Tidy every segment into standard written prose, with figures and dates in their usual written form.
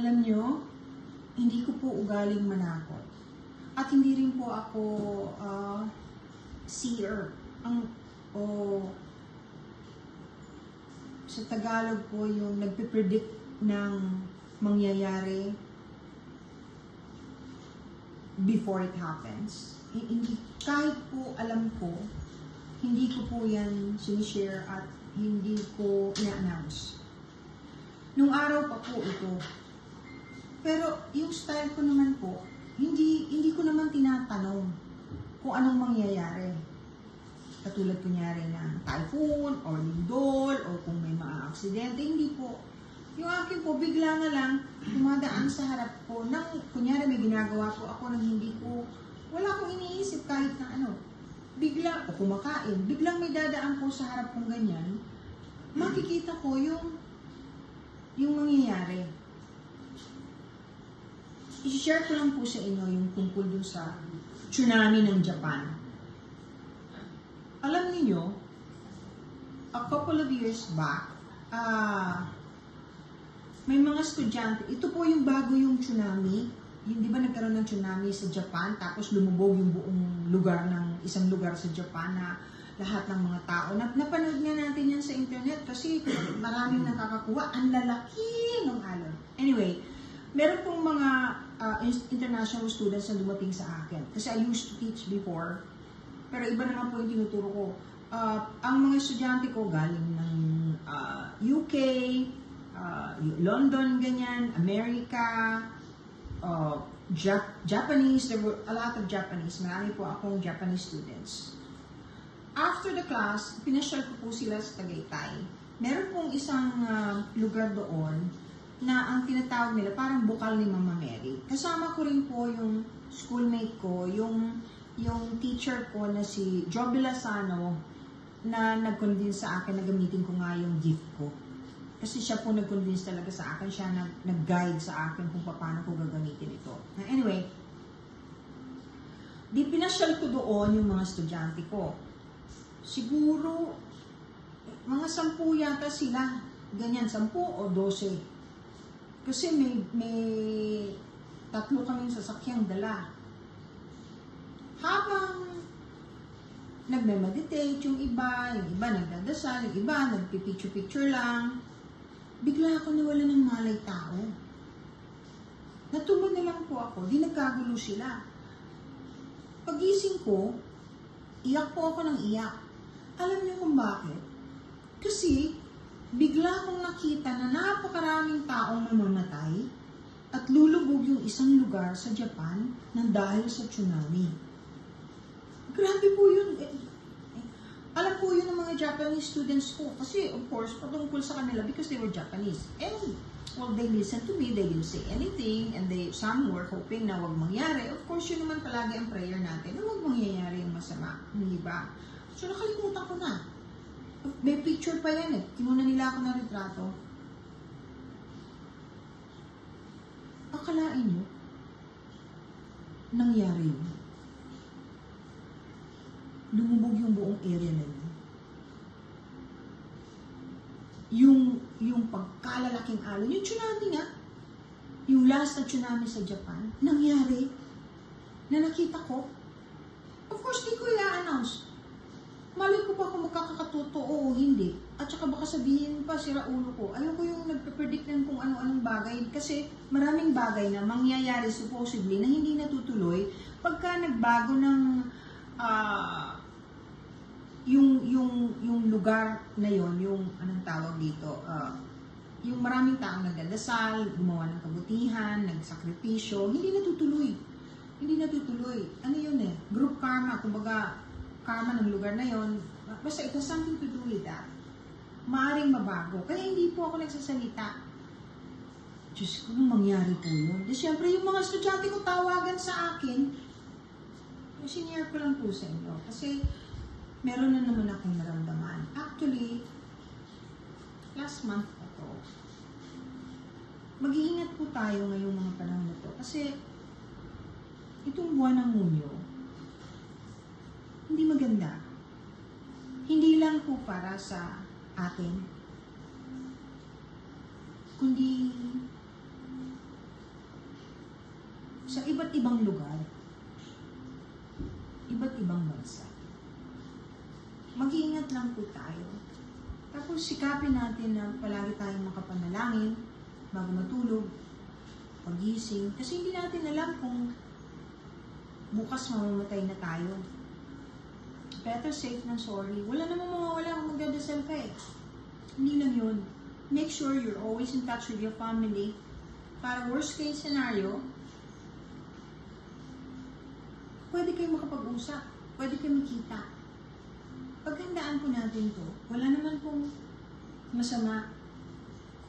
Alam nyo, hindi ko po ugaling manakot. At hindi rin po ako seer. O sa Tagalog po yung nagpipredict ng mangyayari before it happens. Hindi, kahit po alam ko, hindi ko po yan sinishare at hindi ko ina-announce. Nung araw pa po ito. Pero yung style ko naman po, hindi ko naman tinatanong kung anong mangyayari. Katulad kunyari ng typhoon or lindol or kung may mga aksidente, hindi po. Yung akin po, bigla na lang dumadaan sa harap ko nang kunyari may ginagawa po ako nang hindi ko, wala akong iniisip kahit na ano. Bigla, o kumakain, biglang may dadaan po sa harap kong ganyan, makikita ko yung mangyayari. I-share ko lang po sa inyo yung tungkol dun sa tsunami ng Japan. Alam niyo, a couple of years back, may mga estudyante, ito po yung bago yung tsunami. Hindi ba nagkaroon ng tsunami sa Japan, tapos lumubog yung buong lugar ng isang lugar sa Japan na lahat ng mga tao. Napanood nga natin yan sa internet kasi maraming nakakakuha. Ang lalaki ng alon. Anyway, meron pong mga international students na dumating sa akin. Kasi I used to teach before. Pero iba naman po yung tinuturo ko. Ang mga estudyante ko galing ng UK, London, ganyan, America, Japanese. There were a lot of Japanese. Marami po akong Japanese students. After the class, pinasyal ko po sila sa Tagaytay. Meron pong isang lugar doon na ang tinatawag nila parang bukal ni Mama Mary. Kasama ko rin po yung schoolmate ko, yung teacher ko na si Joby Lazano na nag-convince sa akin na gamitin ko nga yung gift ko. Kasi siya po nag-convince talaga sa akin, siya nag-guide sa akin kung paano ko gagamitin ito. Anyway, di pinasyal ko doon yung mga estudyante ko. Siguro, mga 10 yata sila. Ganyan, 10 o 12. Kasi may 3 kaming sasakyang dala. Habang nagme-meditate yung iba nagdadasal, yung iba nagpipicture-picture lang, bigla ako nawala ng malay tao. Natulog na lang po ako, di nagkagulo sila. Pagising ko, iyak po ako ng iyak. Alam niyo kung bakit? Kasi, bigla akong nakita na napakaraming taong mamamatay at lulubog yung isang lugar sa Japan nang dahil sa tsunami. Grabe po yun. Alam po yun ng mga Japanese students ko kasi, of course, patungkol sa kanila because they were Japanese. And, well, they listened to me, they didn't say anything, and some were hoping na wag mangyari. Of course, yun naman palagi ang prayer natin na wag mangyayari yung masama. Hindi ba? So, nakalimutan ko na. May picture pa yan eh. Kinuna nila ako ng retrato. Akalain nyo, nangyari yun. Lumubog yung buong area na yun. Yung pagkalalaking alon, yung tsunami nga, yung last na tsunami sa Japan, nangyari, na nakita ko. Of course, di ko i-announce. Malay ko pa kung magkakatotoo o hindi. At saka baka sabihin pa, sira ulo ko. Ayoko yung nagpe-predict ng kung ano-anong bagay. Kasi maraming bagay na mangyayari supposedly na hindi natutuloy pagka nagbago ng yung lugar na yon, yung anong tawag dito, yung maraming taong nagdadasal, gumawa ng kabutihan, nagsakripisyo, hindi natutuloy. Hindi natutuloy. Ano yun eh? Group karma. Kumbaga, karma ng lugar na yon. Basta it has something to do with that. Maaring mabago. Kaya hindi po ako nagsasalita. Diyos ko, nung mangyari po yun. Di syempre, yung mga estudyante ko tawagan sa akin, sinare ko lang po sa inyo. Kasi, meron na naman akong naramdaman. Actually, last month pa to. Mag-iingat po tayo ngayong mga panahon na to. Kasi, itong buwan ng Hunyo, hindi maganda. Hindi lang po para sa atin, kundi sa iba't ibang lugar, iba't ibang bansa. Mag-iingat lang po tayo. Tapos sikapin natin na palagi tayong makapanalangin bago matulog, pagising, kasi hindi natin alam kung bukas mamamatay na tayo. Better safe than sorry. Wala namang mawawala kung magdadasal ka eh. Hindi lang yun. Make sure you're always in touch with your family. Para worst case scenario, pwede kayo makapag-usap. Pwede kayo makita. Paghandaan po natin to, wala naman pong masama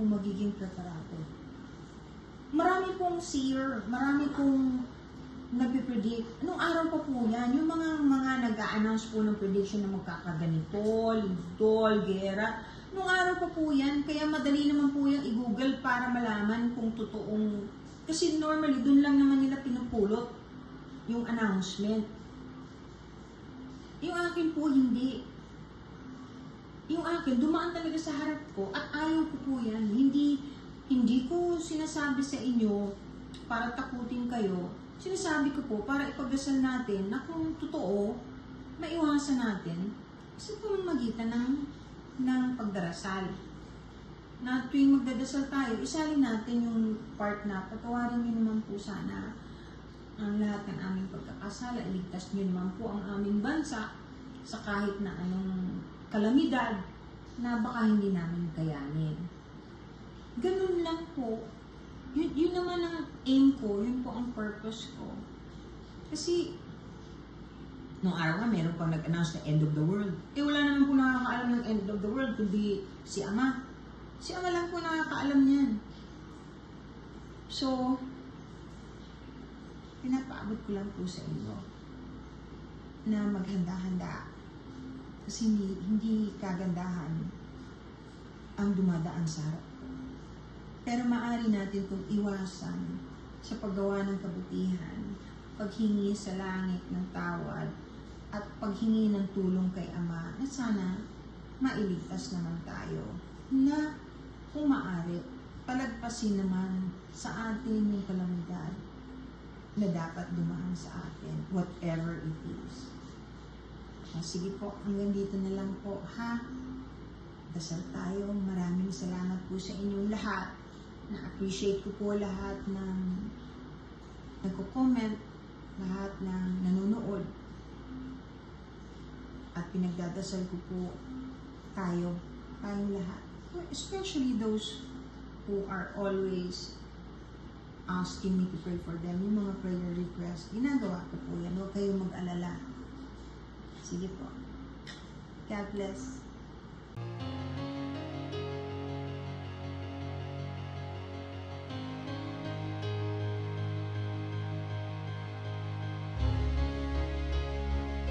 kung magiging preparado. Marami pong seer, marami pong nagpipredict. Anong araw pa po yan? Yung mga nag-a-announce po ng prediction na magkakaganito, lindol, gera. Anong araw pa po yan? Kaya madali naman po yung i-google para malaman kung totoong... Kasi normally, dun lang naman nila pinupulot yung announcement. Yung akin po, hindi. Yung akin, dumaan talaga sa harap ko at ayaw ko po yan. Hindi ko sinasabi sa inyo para takutin kayo. Sinasabi ko po para ipagdasal natin na kung totoo, maiwasan natin sa pamamagitan ng pagdarasal. Na tuwing magdadasal tayo, isalin natin yung part na patawarin niyo naman po sana ang lahat ng aming pagkakasala. Iligtas niyo naman po ang aming bansa sa kahit na anong kalamidad na baka hindi namin kayanin. Ganun lang po. Yun naman ang aim ko, yun po ang purpose ko. Kasi, nung araw nga, meron pang nag-announce na end of the world. Wala naman po nakakaalam ng end of the world, kundi si Ama. Si Ama lang po nakakaalam niyan. So, pinapaabot ko lang po sa inyo na maghanda-handa. Kasi hindi kagandahan ang dumadaan sa harap. Pero maaari natin itong iwasan sa paggawa ng kabutihan, paghingi sa langit ng tawad, at paghingi ng tulong kay Ama na sana mailigtas naman tayo. Na kung maaari, palagpasin naman sa atin yung kalamidad na dapat dumaan sa atin, whatever it is. Sige po, hanggang dito na lang po, ha? Dasal tayo. Maraming salamat po sa inyong lahat. Na-appreciate ko po lahat ng nagko-comment, lahat ng nanonood. At pinagdadasal ko po tayong lahat. Especially those who are always asking me to pray for them. Yung mga prayer requests, ginagawa ko po yan. Huwag kayong mag-alala. Sige po. God bless.